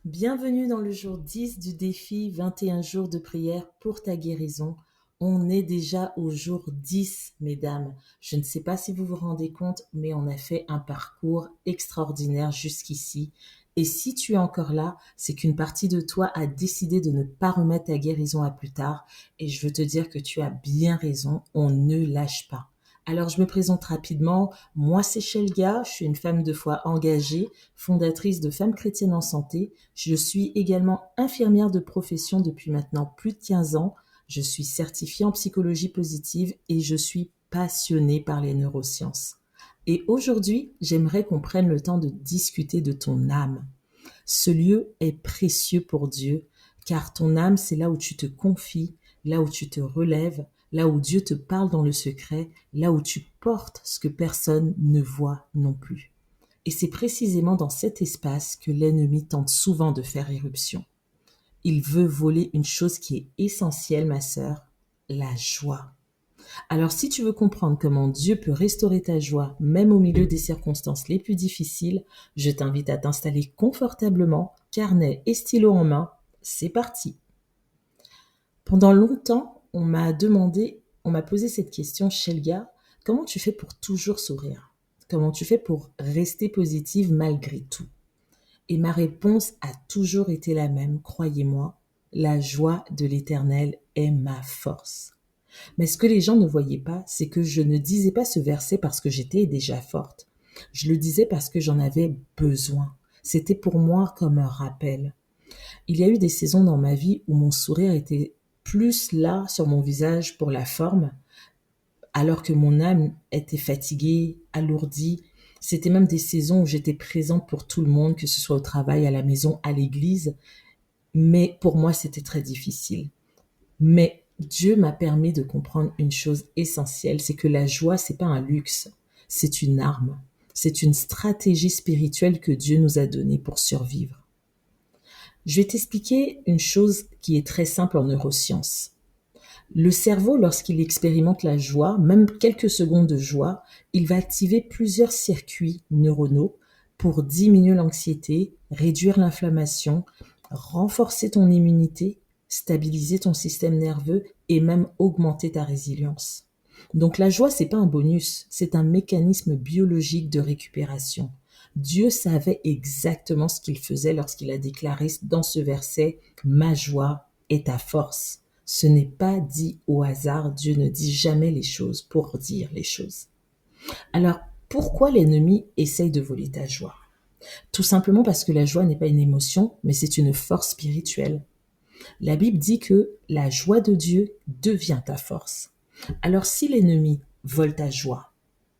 Bienvenue dans le jour 10 du défi 21 jours de prière pour ta guérison. On est déjà au jour 10, mesdames. Je ne sais pas si vous vous rendez compte, mais on a fait un parcours extraordinaire jusqu'ici. Et si tu es encore là, c'est qu'une partie de toi a décidé de ne pas remettre ta guérison à plus tard. Et je veux te dire que tu as bien raison, on ne lâche pas. Alors je me présente rapidement. Moi, c'est Shelga, je suis une femme de foi engagée, fondatrice de Femmes chrétiennes en santé. Je suis également infirmière de profession depuis maintenant plus de 15 ans. Je suis certifiée en psychologie positive et je suis passionnée par les neurosciences. Et aujourd'hui, j'aimerais qu'on prenne le temps de discuter de ton âme. Ce lieu est précieux pour Dieu, car ton âme, c'est là où tu te confies, là où tu te relèves, là où Dieu te parle dans le secret, là où tu portes ce que personne ne voit non plus. Et c'est précisément dans cet espace que l'ennemi tente souvent de faire éruption. Il veut voler une chose qui est essentielle, ma sœur, la joie. Alors si tu veux comprendre comment Dieu peut restaurer ta joie, même au milieu des circonstances les plus difficiles, je t'invite à t'installer confortablement, carnet et stylo en main. C'est parti. Pendant longtemps, on m'a posé cette question, Shelga, comment tu fais pour toujours sourire? Comment tu fais pour rester positive malgré tout? Et ma réponse a toujours été la même, croyez-moi, la joie de l'Éternel est ma force. Mais ce que les gens ne voyaient pas, c'est que je ne disais pas ce verset parce que j'étais déjà forte. Je le disais parce que j'en avais besoin. C'était pour moi comme un rappel. Il y a eu des saisons dans ma vie où mon sourire était plus là sur mon visage pour la forme, alors que mon âme était fatiguée, alourdie. C'était même des saisons où j'étais présente pour tout le monde, que ce soit au travail, à la maison, à l'église. Mais pour moi, c'était très difficile. Mais Dieu m'a permis de comprendre une chose essentielle, c'est que la joie, c'est pas un luxe, c'est une arme. C'est une stratégie spirituelle que Dieu nous a donnée pour survivre. Je vais t'expliquer une chose qui est très simple en neurosciences. Le cerveau, lorsqu'il expérimente la joie, même quelques secondes de joie, il va activer plusieurs circuits neuronaux pour diminuer l'anxiété, réduire l'inflammation, renforcer ton immunité, stabiliser ton système nerveux et même augmenter ta résilience. Donc la joie, c'est pas un bonus, c'est un mécanisme biologique de récupération. Dieu savait exactement ce qu'il faisait lorsqu'il a déclaré dans ce verset, ma joie est ta force. Ce n'est pas dit au hasard, Dieu ne dit jamais les choses pour dire les choses. Alors, pourquoi l'ennemi essaye de voler ta joie? Tout simplement parce que la joie n'est pas une émotion, mais c'est une force spirituelle. La Bible dit que la joie de Dieu devient ta force. Alors si l'ennemi vole ta joie,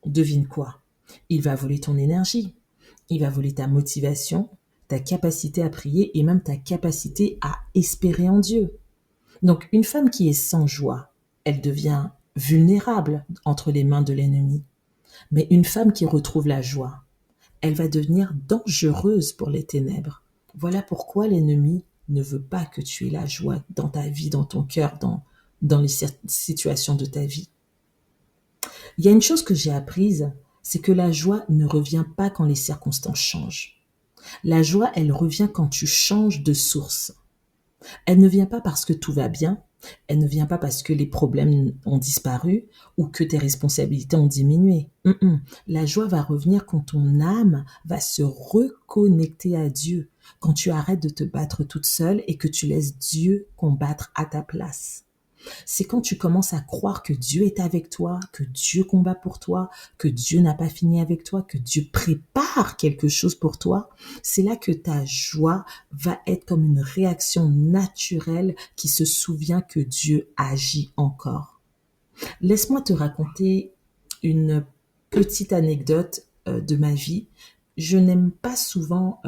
devine quoi? Il va voler ton énergie, il va voler ta motivation, ta capacité à prier et même ta capacité à espérer en Dieu. Donc une femme qui est sans joie, elle devient vulnérable entre les mains de l'ennemi. Mais une femme qui retrouve la joie, elle va devenir dangereuse pour les ténèbres. Voilà pourquoi l'ennemi ne veut pas que tu aies la joie dans ta vie, dans ton cœur, dans les situations de ta vie. Il y a une chose que j'ai apprise, c'est que la joie ne revient pas quand les circonstances changent. La joie, elle revient quand tu changes de source. Elle ne vient pas parce que tout va bien, elle ne vient pas parce que les problèmes ont disparu ou que tes responsabilités ont diminué. La joie va revenir quand ton âme va se reconnecter à Dieu, quand tu arrêtes de te battre toute seule et que tu laisses Dieu combattre à ta place. C'est quand tu commences à croire que Dieu est avec toi, que Dieu combat pour toi, que Dieu n'a pas fini avec toi, que Dieu prépare quelque chose pour toi. C'est là que ta joie va être comme une réaction naturelle qui se souvient que Dieu agit encore. Laisse-moi te raconter une petite anecdote de ma vie. Je n'aime pas souvent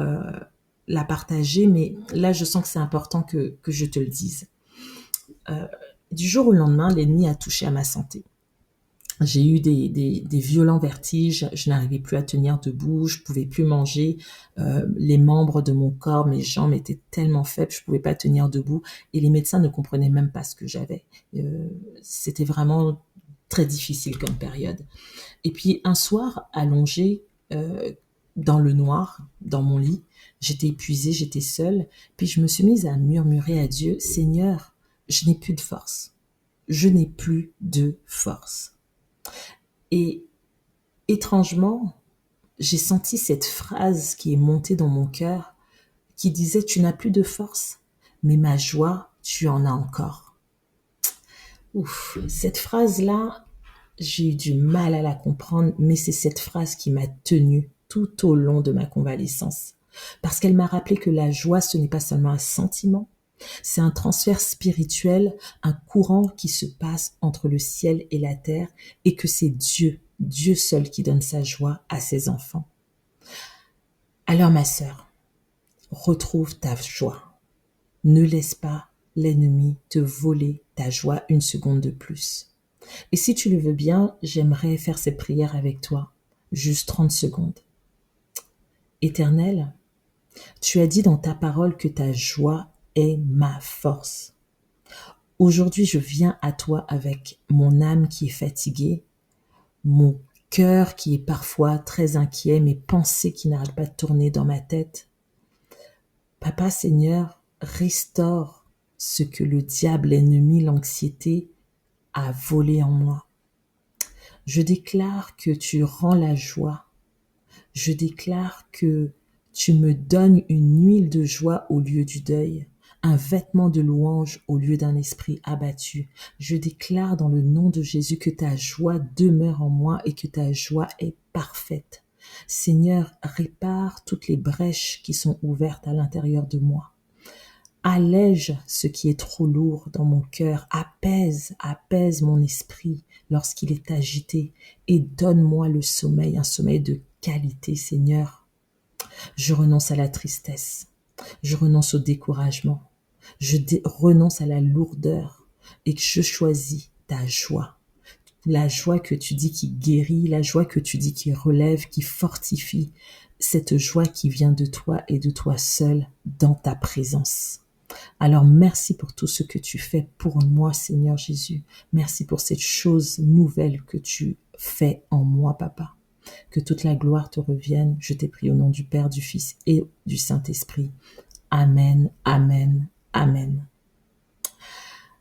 la partager, mais là, je sens que c'est important que je te le dise. Du jour au lendemain, l'ennemi a touché à ma santé. J'ai eu des violents vertiges, je n'arrivais plus à tenir debout, je pouvais plus manger, les membres de mon corps, mes jambes étaient tellement faibles, je pouvais pas tenir debout et les médecins ne comprenaient même pas ce que j'avais. C'était vraiment très difficile comme période. Et puis un soir, allongé, dans le noir, dans mon lit. J'étais épuisée, j'étais seule. Puis je me suis mise à murmurer à Dieu, Seigneur, je n'ai plus de force. Je n'ai plus de force. Et étrangement, j'ai senti cette phrase qui est montée dans mon cœur, qui disait, tu n'as plus de force, mais ma joie, tu en as encore. Ouf, cette phrase-là, j'ai eu du mal à la comprendre, mais c'est cette phrase qui m'a tenue tout au long de ma convalescence. Parce qu'elle m'a rappelé que la joie, ce n'est pas seulement un sentiment, c'est un transfert spirituel, un courant qui se passe entre le ciel et la terre, et que c'est Dieu, Dieu seul qui donne sa joie à ses enfants. Alors ma sœur, retrouve ta joie. Ne laisse pas l'ennemi te voler ta joie une seconde de plus. Et si tu le veux bien, j'aimerais faire cette prière avec toi, juste 30 secondes. Éternel, tu as dit dans ta parole que ta joie est ma force. Aujourd'hui, je viens à toi avec mon âme qui est fatiguée, mon cœur qui est parfois très inquiet, mes pensées qui n'arrêtent pas de tourner dans ma tête. Papa Seigneur, restaure ce que le diable, l'ennemi, l'anxiété a volé en moi. Je déclare que tu rends la joie. Je déclare que tu me donnes une huile de joie au lieu du deuil, un vêtement de louange au lieu d'un esprit abattu. Je déclare dans le nom de Jésus que ta joie demeure en moi et que ta joie est parfaite. Seigneur, répare toutes les brèches qui sont ouvertes à l'intérieur de moi. Allège ce qui est trop lourd dans mon cœur, apaise mon esprit lorsqu'il est agité et donne-moi le sommeil, un sommeil de qualité, Seigneur. Je renonce à la tristesse, je renonce au découragement, renonce à la lourdeur et que je choisis ta joie. La joie que tu dis qui guérit, la joie que tu dis qui relève, qui fortifie, cette joie qui vient de toi et de toi seul dans ta présence. Alors merci pour tout ce que tu fais pour moi, Seigneur Jésus. Merci pour cette chose nouvelle que tu fais en moi, Papa. Que toute la gloire te revienne. Je t'ai pris au nom du Père, du Fils et du Saint-Esprit. Amen, amen, amen.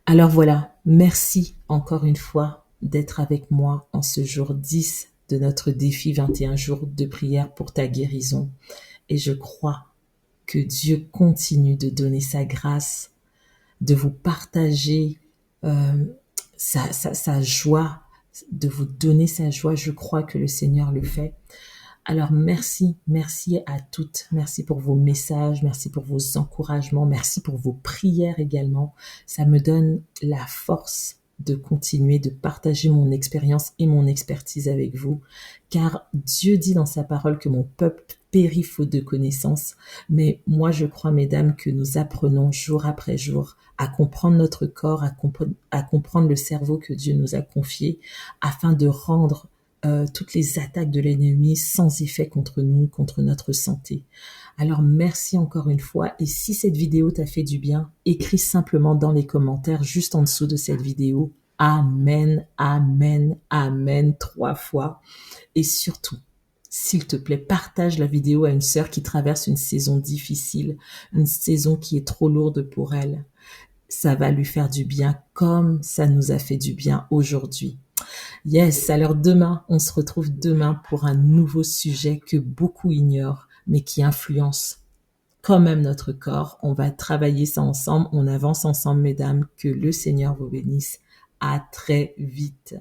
Alors voilà, merci encore une fois d'être avec moi en ce jour 10 de notre défi 21 jours de prière pour ta guérison. Et je crois que Dieu continue de donner sa grâce, de vous partager sa joie, de vous donner sa joie. Je crois que le Seigneur le fait. Alors merci à toutes. Merci pour vos messages, merci pour vos encouragements, merci pour vos prières également. Ça me donne la force de continuer de partager mon expérience et mon expertise avec vous, car Dieu dit dans sa parole que mon peuple périt faute de connaissances, mais moi je crois, mesdames, que nous apprenons jour après jour à comprendre notre corps, à comprendre le cerveau que Dieu nous a confié, afin de rendre toutes les attaques de l'ennemi sans effet contre nous, contre notre santé. Alors merci encore une fois, et si cette vidéo t'a fait du bien, écris simplement dans les commentaires juste en dessous de cette vidéo Amen, Amen, Amen 3 fois. Et surtout, s'il te plaît, partage la vidéo à une sœur qui traverse une saison difficile, une saison qui est trop lourde pour elle. Ça va lui faire du bien comme ça nous a fait du bien aujourd'hui. Yes, alors demain, on se retrouve demain pour un nouveau sujet que beaucoup ignorent, mais qui influence quand même notre corps. On va travailler ça ensemble, on avance ensemble, mesdames. Que le Seigneur vous bénisse. À très vite.